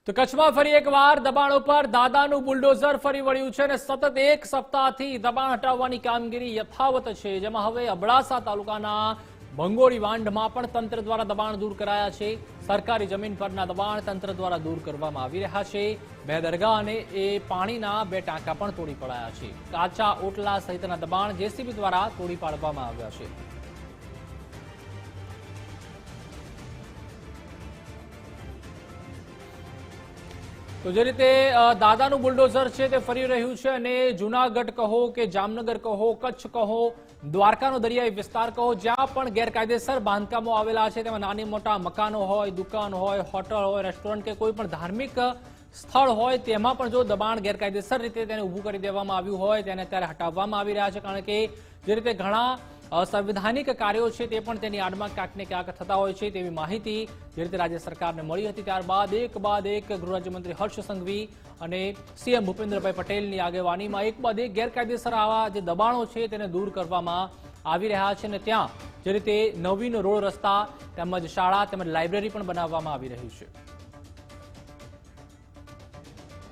તો કચ્છમાં ફરી એકવાર દબાણો પર દાદાનું બુલડોઝર ફરી વળ્યું છે અને સતત એક સપ્તાહથી દબાણ હટાવવાની કામગીરી યથાવત છે, જેમાં હવે અબડાસા તાલુકાના ભંગોળી વાંઢમાં પણ તંત્ર દ્વારા દબાણ દૂર કરાયા છે। સરકારી જમીન પરના દબાણ તંત્ર દ્વારા દૂર કરવામાં આવી રહ્યા છે। બે દરગાહ અને પાણીના બે ટાંકા પણ તોડી પડાયા છે। કાચા ઓટલા સહિતના દબાણ જેસીબી દ્વારા તોડી પાડવામાં આવ્યા છે। તો જે રીતે દાદાનું બુલડોઝર છે તે ફરી રહ્યું છે અને જૂનાગઢ કહો કે જામનગર કહો, કચ્છ કહો, દ્વારકાનો દરિયાઈ વિસ્તાર કહો, જ્યાં પણ ગેરકાયદેસર બાંધકામો આવેલા છે, તેમાં નાની મોટા મકાનો હોય, દુકાન હોય, હોટલ હોય, રેસ્ટોરન્ટ કે કોઈ પણ ધાર્મિક સ્થળ હોય, તેમાં પણ જો દબાણ ગેરકાયદેસર રીતે તેને ઊભું કરી દેવામાં આવ્યું હોય તેને અત્યારે હટાવવામાં આવી રહ્યા છે। કારણ કે જે રીતે ઘણા સંવૈધાનિક કાર્યો છે તે પણ તેની આડમાં ક્યાંક ને ક્યાંક થતા હોય છે, તેવી માહિતી જે રીતે રાજ્ય સરકારને મળી હતી। ત્યારબાદ એક બાદ એક ગૃહ રાજ્યમંત્રી હર્ષ સંઘવી અને સીએમ ભૂપેન્દ્રભાઈ પટેલની આગેવાનીમાં એક બાદ એક ગેરકાયદેસર આવા જે દબાણો છે તેને દૂર કરવામાં આવી રહ્યા છે અને ત્યાં જે રીતે નવીન રોડ રસ્તા તેમજ શાળા તેમજ લાઇબ્રેરી પણ બનાવવામાં આવી રહી છે।